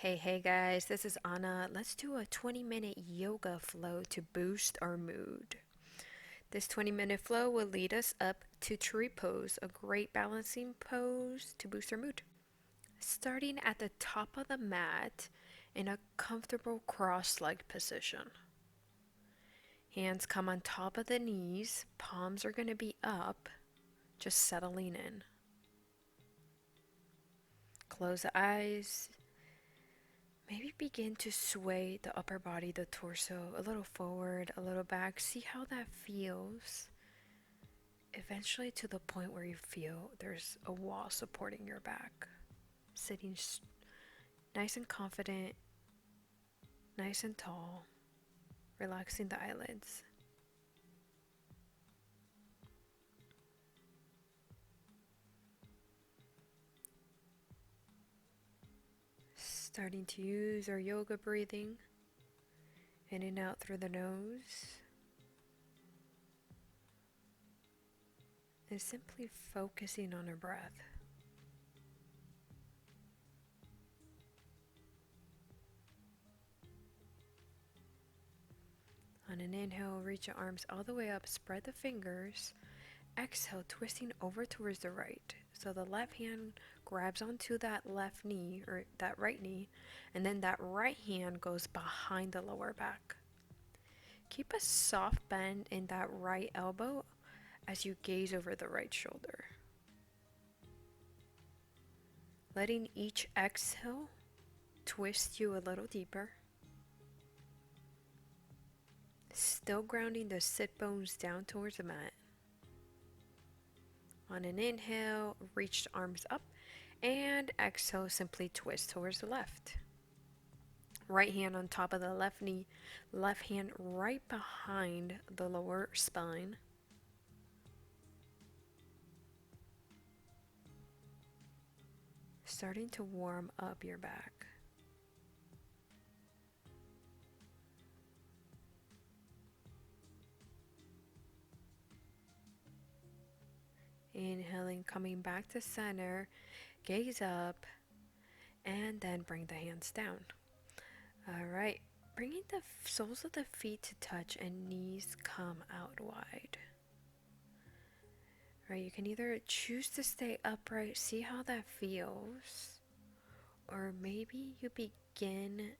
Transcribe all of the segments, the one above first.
Hey guys, this is Anna. Let's do a 20-minute yoga flow to boost our mood. This 20-minute flow will lead us up to tree pose, a great balancing pose to boost our mood. Starting at the top of the mat in a comfortable cross-legged position. Hands come on top of the knees, palms are going to be up, just settling in. Close the eyes. Maybe begin to sway the upper body, the torso, a little forward, a little back. See how that feels. Eventually, to the point where you feel there's a wall supporting your back. Sitting nice and confident, nice and tall, relaxing the eyelids. Starting to use our yoga breathing in and out through the nose. And simply focusing on our breath. On an inhale, reach your arms all the way up, spread the fingers. Exhale, twisting over towards the right. So the left hand grabs onto that left knee or that right knee, and then that right hand goes behind the lower back. Keep a soft bend in that right elbow as you gaze over the right shoulder. Letting each exhale twist you a little deeper. Still grounding the sit bones down towards the mat. On an inhale, reach the arms up, and exhale, simply twist towards the left. Right hand on top of the left knee, left hand right behind the lower spine. Starting to warm up your back. Inhaling, coming back to center, gaze up, and then bring the hands down. All right, bringing the soles of the feet to touch and knees come out wide. All right, you can either choose to stay upright, see how that feels, or maybe you begin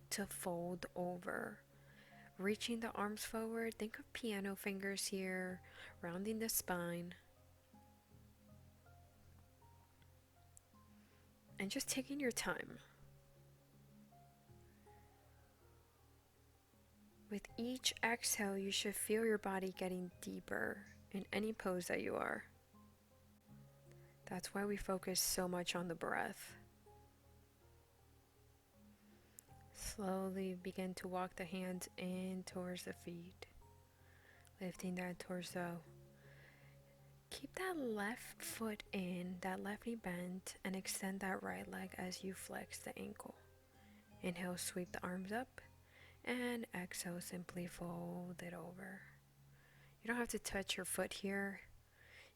to fold over. Reaching the arms forward, think of piano fingers here, rounding the spine. And just taking your time. With each exhale, you should feel your body getting deeper in any pose that you are. That's why we focus so much on the breath. Slowly begin to walk the hands in towards the feet, lifting that torso. Keep that left foot in, that left knee bent, and extend that right leg as you flex the ankle. Inhale, sweep the arms up, and exhale, simply fold it over. You don't have to touch your foot here.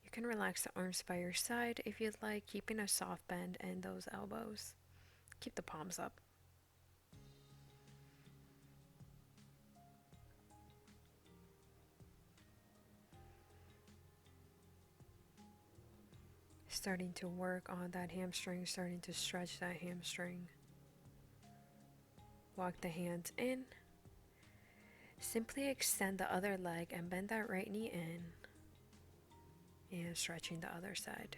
You can relax the arms by your side if you'd like, keeping a soft bend in those elbows. Keep the palms up. Starting to work on that hamstring, starting to stretch that hamstring. Walk the hands in. Simply extend the other leg and bend that right knee in. And stretching the other side.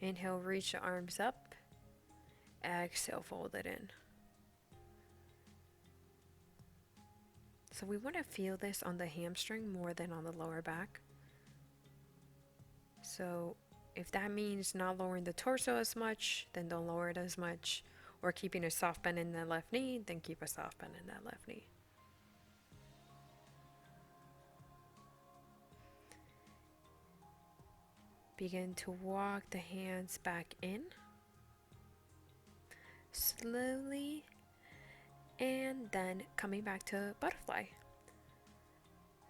Inhale, reach the arms up. Exhale, fold it in. So we want to feel this on the hamstring more than on the lower back. So if that means not lowering the torso as much, then don't lower it as much. Or keeping a soft bend in the left knee, then keep a soft bend in that left knee. Begin to walk the hands back in. Slowly. And then coming back to butterfly.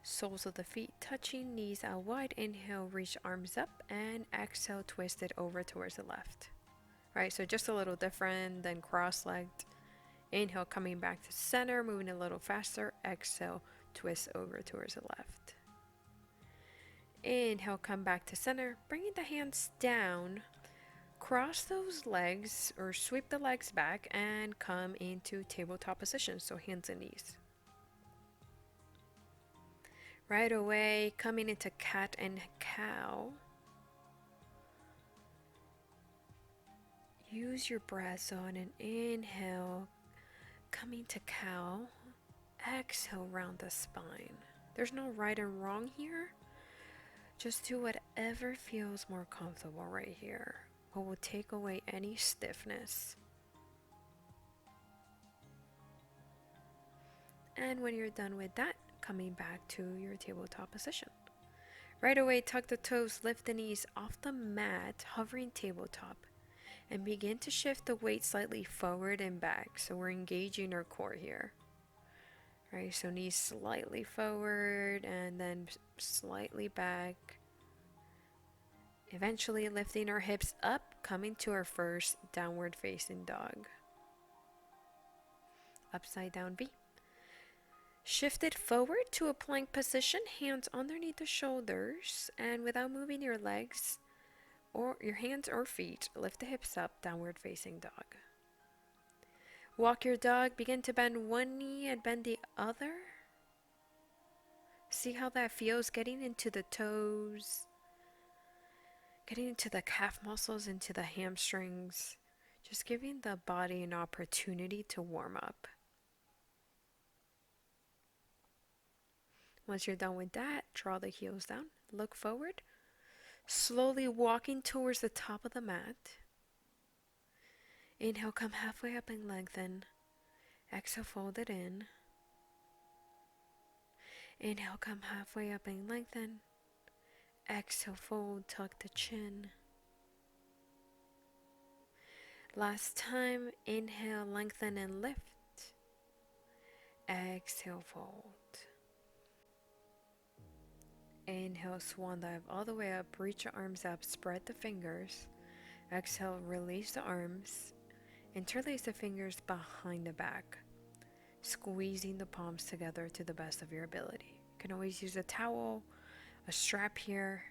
Soles of the feet touching, knees out wide. Inhale, reach arms up, and exhale, twist it over towards the left. right? So just a little different than cross-legged. Inhale, coming back to center, moving a little faster. Exhale, twist over towards the left. Inhale, come back to center, bringing the hands down. Cross those legs or sweep the legs back and come into tabletop position, so hands and knees. Right away, coming into cat and cow. Use your breath on an inhale, coming to cow. Exhale, round the spine. There's no right and wrong here. Just do whatever feels more comfortable right here. What will take away any stiffness. And when you're done with that, coming back to your tabletop position. Right away, tuck the toes, lift the knees off the mat, hovering tabletop, and begin to shift the weight slightly forward and back. So we're engaging our core here. Right, so knees slightly forward and then slightly back. Eventually lifting our hips up, coming to our first downward facing dog. Upside down V. Shift it forward to a plank position, hands underneath the shoulders, and without moving your legs or your hands or feet, lift the hips up, downward facing dog. Walk your dog, begin to bend one knee and bend the other. See how that feels, getting into the toes, getting into the calf muscles, into the hamstrings, just giving the body an opportunity to warm up. Once you're done with that, draw the heels down, look forward, slowly walking towards the top of the mat. Inhale, come halfway up and lengthen. Exhale, fold it in. Inhale, come halfway up and lengthen. Exhale, fold, tuck the chin. Last time, inhale, lengthen and lift. Exhale, fold. Inhale, swan dive all the way up, reach your arms up, spread the fingers. Exhale, release the arms. Interlace the fingers behind the back, squeezing the palms together to the best of your ability. You can always use a towel, a strap here.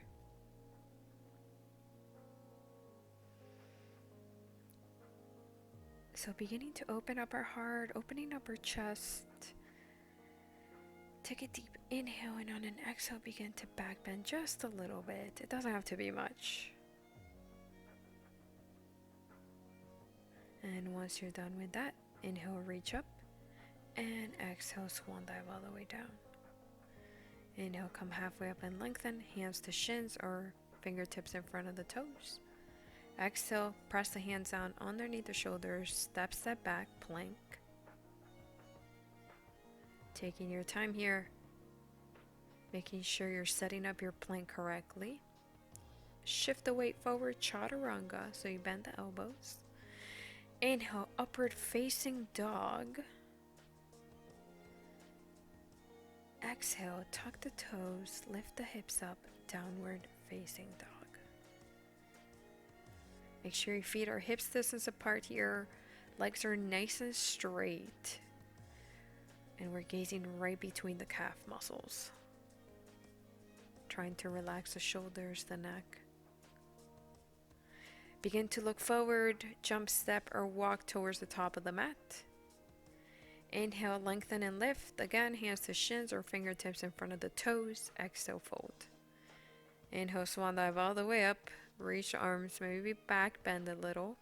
So beginning to open up our heart, opening up our chest. Take a deep inhale, and on an exhale, begin to back bend just a little bit. It doesn't have to be much. And once you're done with that, inhale, reach up, and exhale, swan dive all the way down. Inhale, come halfway up and lengthen, hands to shins or fingertips in front of the toes. Exhale, press the hands down underneath the shoulders, step back, plank. Taking your time here, making sure you're setting up your plank correctly. Shift the weight forward, Chaturanga, so you bend the elbows. Inhale, upward facing dog. Exhale, tuck the toes, lift the hips up, downward facing dog. Make sure your feet are hips distance apart here. Legs are nice and straight. And we're gazing right between the calf muscles. Trying to relax the shoulders, the neck. Begin to look forward, jump, step, or walk towards the top of the mat. Inhale, lengthen and lift. Again, hands to shins or fingertips in front of the toes. Exhale, fold. Inhale, swan dive all the way up. Reach the arms, maybe back, bend a little.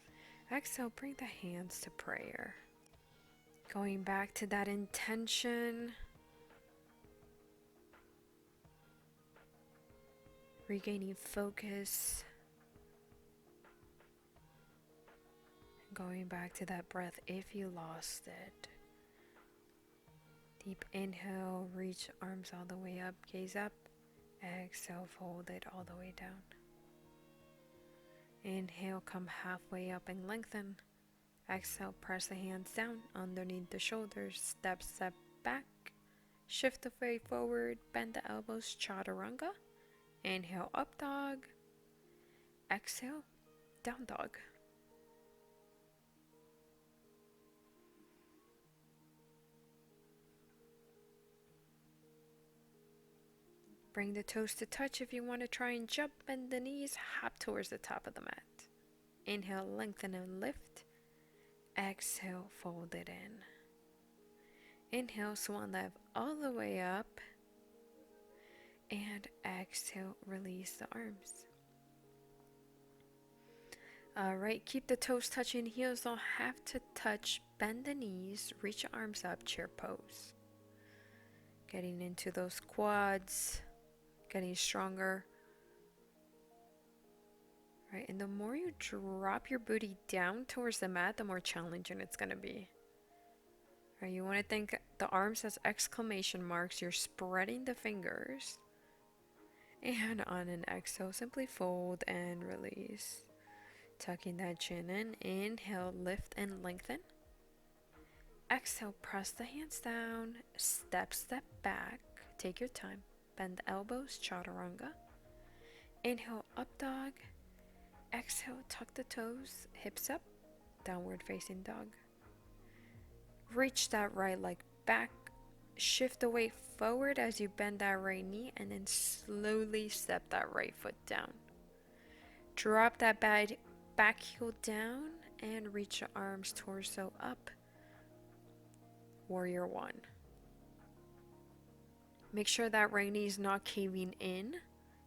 Exhale, bring the hands to prayer. Going back to that intention. Regaining focus. Going back to that breath if you lost it. Deep inhale, reach arms all the way up, gaze up. Exhale, fold it all the way down. Inhale, come halfway up and lengthen. Exhale, press the hands down underneath the shoulders, step back. Shift the weight forward, bend the elbows, Chaturanga. Inhale, up dog. Exhale, down dog. Bring the toes to touch if you want to try and jump, bend the knees, hop towards the top of the mat. Inhale, lengthen and lift. Exhale, fold it in. Inhale, swan dive all the way up. And exhale, release the arms. Alright, keep the toes touching, heels don't have to touch. Bend the knees, reach your arms up, chair pose. Getting into those quads, getting stronger. Right, and the more you drop your booty down towards the mat, the more challenging it's going to be. Right, you want to think the arms as exclamation marks. You're spreading the fingers. And on an exhale, simply fold and release. Tucking that chin in. Inhale, lift and lengthen. Exhale, press the hands down. Step back. Take your time. Bend the elbows, chaturanga. Inhale, up dog. Exhale, tuck the toes, hips up, downward facing dog. Reach that right leg back. Shift the weight forward as you bend that right knee, and then slowly step that right foot down. Drop that back heel down and reach your arms, torso up. Warrior one. Make sure that right knee is not caving in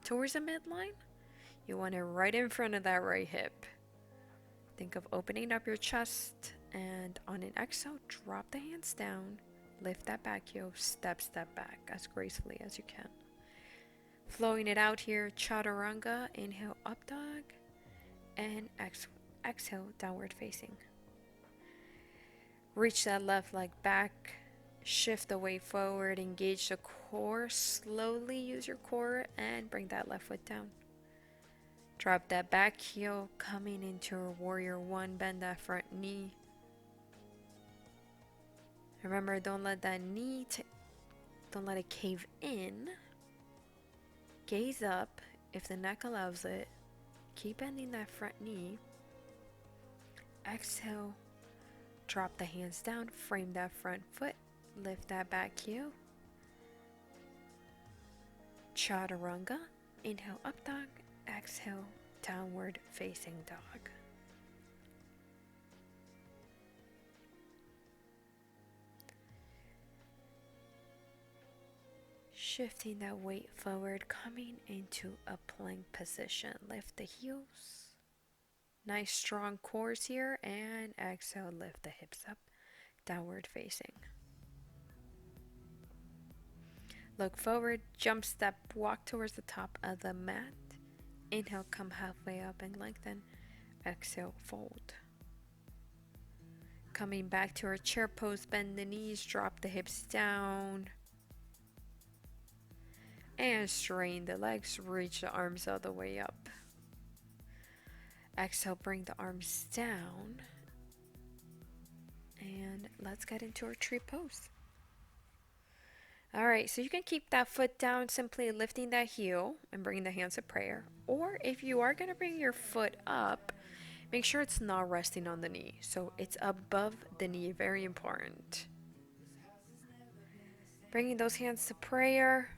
towards the midline. You want it right in front of that right hip. Think of opening up your chest, and on an exhale, drop the hands down. Lift that back heel, step back as gracefully as you can. Flowing it out here, chaturanga. Inhale, up dog, and exhale, downward facing. Reach that left leg back, shift the weight forward, engage the core. Slowly use your core and bring that left foot down. Drop that back heel, coming into a warrior one. Bend that front knee. Remember, don't let that knee, don't let it cave in. Gaze up if the neck allows it. Keep bending that front knee. Exhale, drop the hands down, frame that front foot, lift that back heel. Chaturanga. Inhale, up dog. Exhale, downward facing dog. Shifting that weight forward, coming into a plank position. Lift the heels. Nice strong cores here, and exhale, lift the hips up, downward facing. Look forward, jump step, walk towards the top of the mat. Inhale, come halfway up and lengthen. Exhale, fold. Coming back to our chair pose, bend the knees, drop the hips down. And straighten the legs, reach the arms all the way up. Exhale, bring the arms down. And let's get into our tree pose. Alright, so you can keep that foot down, simply lifting that heel and bringing the hands to prayer. Or if you are going to bring your foot up, make sure it's not resting on the knee. So it's above the knee, very important. Bringing those hands to prayer.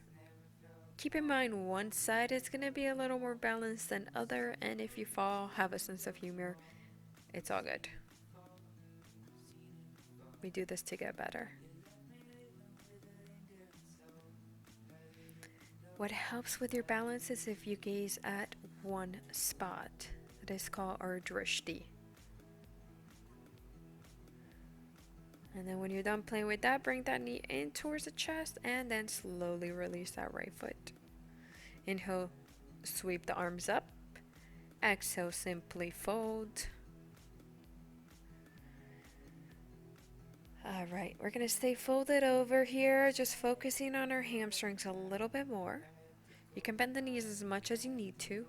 Keep in mind one side is going to be a little more balanced than other, and if you fall, have a sense of humor. It's all good. We do this to get better. What helps with your balance is if you gaze at one spot. That is called our drishti. And then when you're done playing with that, bring that knee in towards the chest and then slowly release that right foot. Inhale, sweep the arms up. Exhale, simply fold. Alright, we're going to stay folded over here, just focusing on our hamstrings a little bit more. You can bend the knees as much as you need to.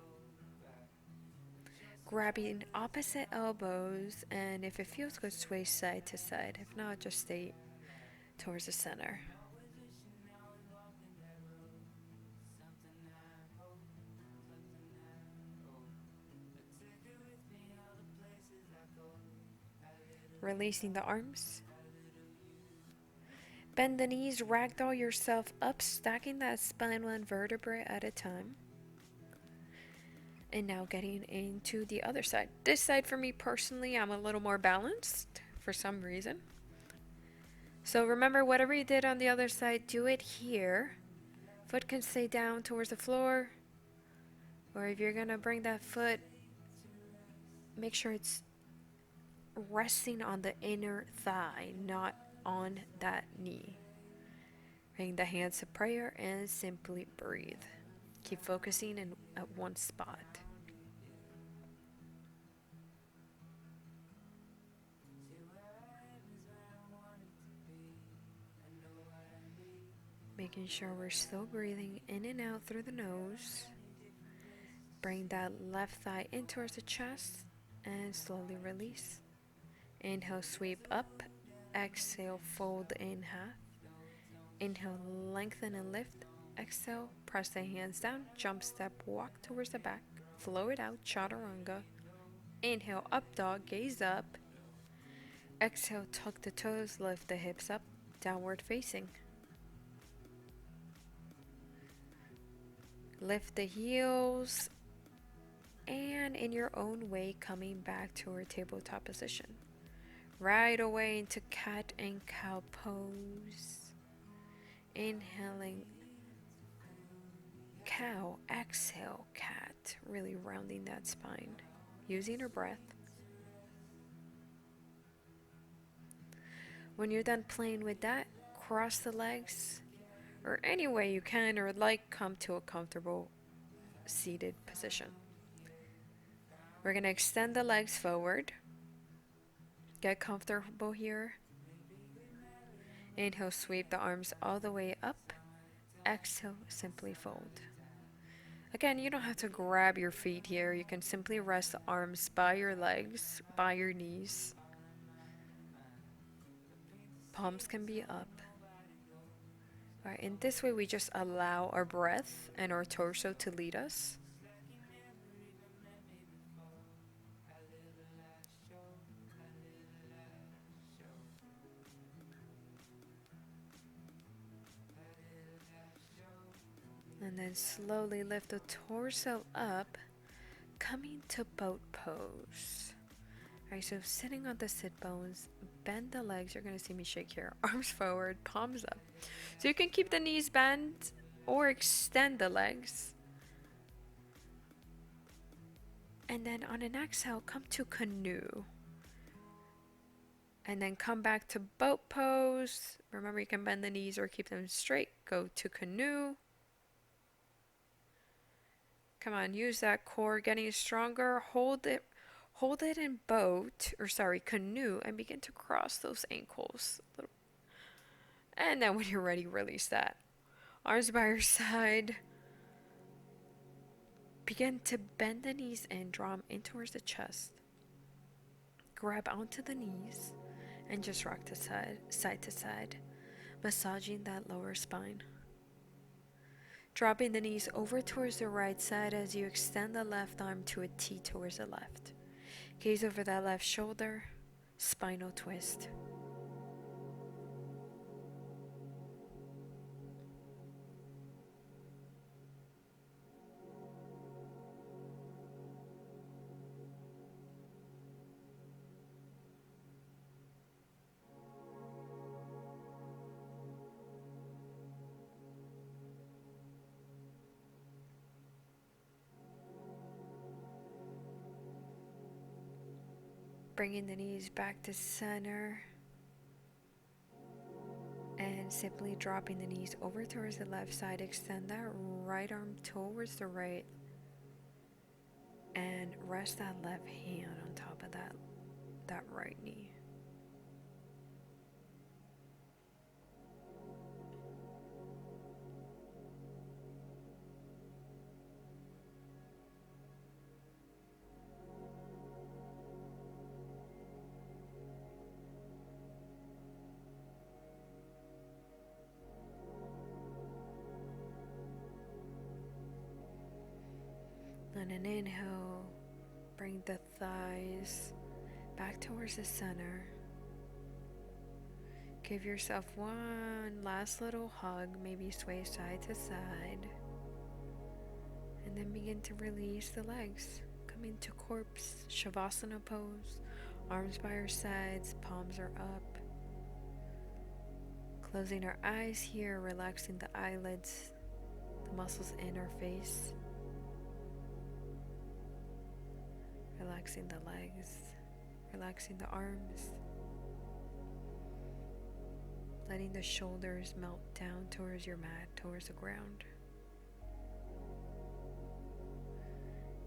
Grabbing opposite elbows, and if it feels good, sway side to side. If not, just stay towards the center. Releasing the arms. Bend the knees, ragdoll yourself up, stacking that spine one vertebrae at a time. And now getting into the other side. This side for me personally, I'm a little more balanced for some reason. So remember, whatever you did on the other side, do it here. Foot can stay down towards the floor. Or if you're gonna bring that foot, make sure it's resting on the inner thigh, not on that knee. Bring the hands to prayer and simply breathe. Keep focusing at one spot. Making sure we're still breathing in and out through the nose. Bring that left thigh in towards the chest and slowly release. Inhale, sweep up. Exhale, fold in half. Inhale, lengthen and lift. Exhale, press the hands down. Jump step, walk towards the back. Flow it out, Chaturanga. Inhale, up dog, gaze up. Exhale, tuck the toes, lift the hips up. Downward facing. Lift the heels. And in your own way, coming back to our tabletop position. Right away into cat and cow pose. Inhaling cow, exhale cat, really rounding that spine, using your breath. When you're done playing with that, cross the legs, or any way you can or like, come to a comfortable seated position. We're going to extend the legs forward. Get comfortable here. Inhale, sweep the arms all the way up. Exhale, simply fold. Again, you don't have to grab your feet here. You can simply rest the arms by your legs, by your knees. Palms can be up. All right, in this way, we just allow our breath and our torso to lead us. And then slowly lift the torso up, coming to boat pose. Alright, so sitting on the sit bones, bend the legs. You're going to see me shake here. Arms forward, palms up. So you can keep the knees bent or extend the legs. And then on an exhale, come to canoe. And then come back to boat pose. Remember, you can bend the knees or keep them straight. Go to canoe. Come on, use that core, getting stronger. Hold it in canoe, and begin to cross those ankles. And then when you're ready, release that. Arms by your side. Begin to bend the knees and draw them in towards the chest. Grab onto the knees and just rock to side to side, massaging that lower spine. Dropping the knees over towards the right side as you extend the left arm to a T towards the left. Gaze over that left shoulder, spinal twist. Bringing the knees back to center. And simply dropping the knees over towards the left side. Extend that right arm towards the right. And rest that left hand on top of that right knee. On an inhale, bring the thighs back towards the center. Give yourself one last little hug, maybe sway side to side. And then begin to release the legs. Come into corpse, Shavasana pose. Arms by our sides, palms are up. Closing our eyes here, relaxing the eyelids, the muscles in our face. Relaxing the legs, relaxing the arms. Letting the shoulders melt down towards your mat, towards the ground.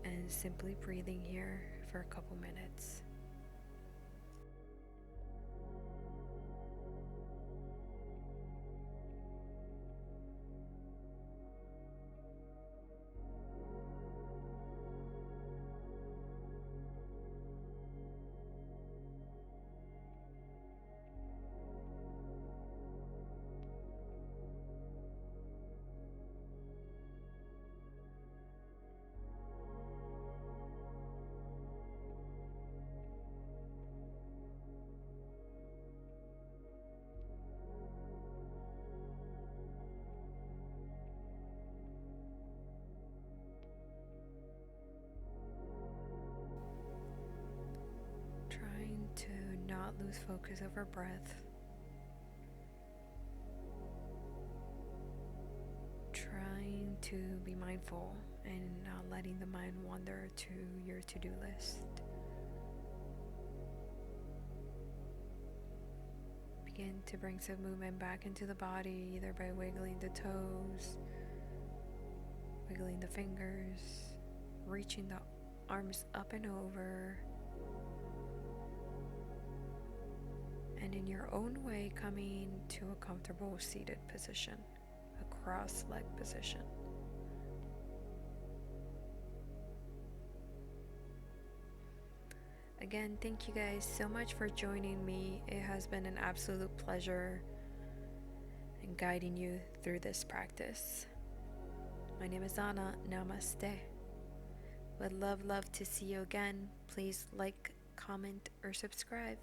And simply breathing here for a couple minutes. Trying to not lose focus of our breath. Trying to be mindful and not letting the mind wander to your to-do list. Begin to bring some movement back into the body, either by wiggling the toes, wiggling the fingers, reaching the arms up and over, and in your own way coming to a comfortable seated position, a cross-leg position. Again, thank you guys so much for joining me. It has been an absolute pleasure in guiding you through this practice. My name is Anna. Namaste. Would love to see you again. Please like, comment, or subscribe.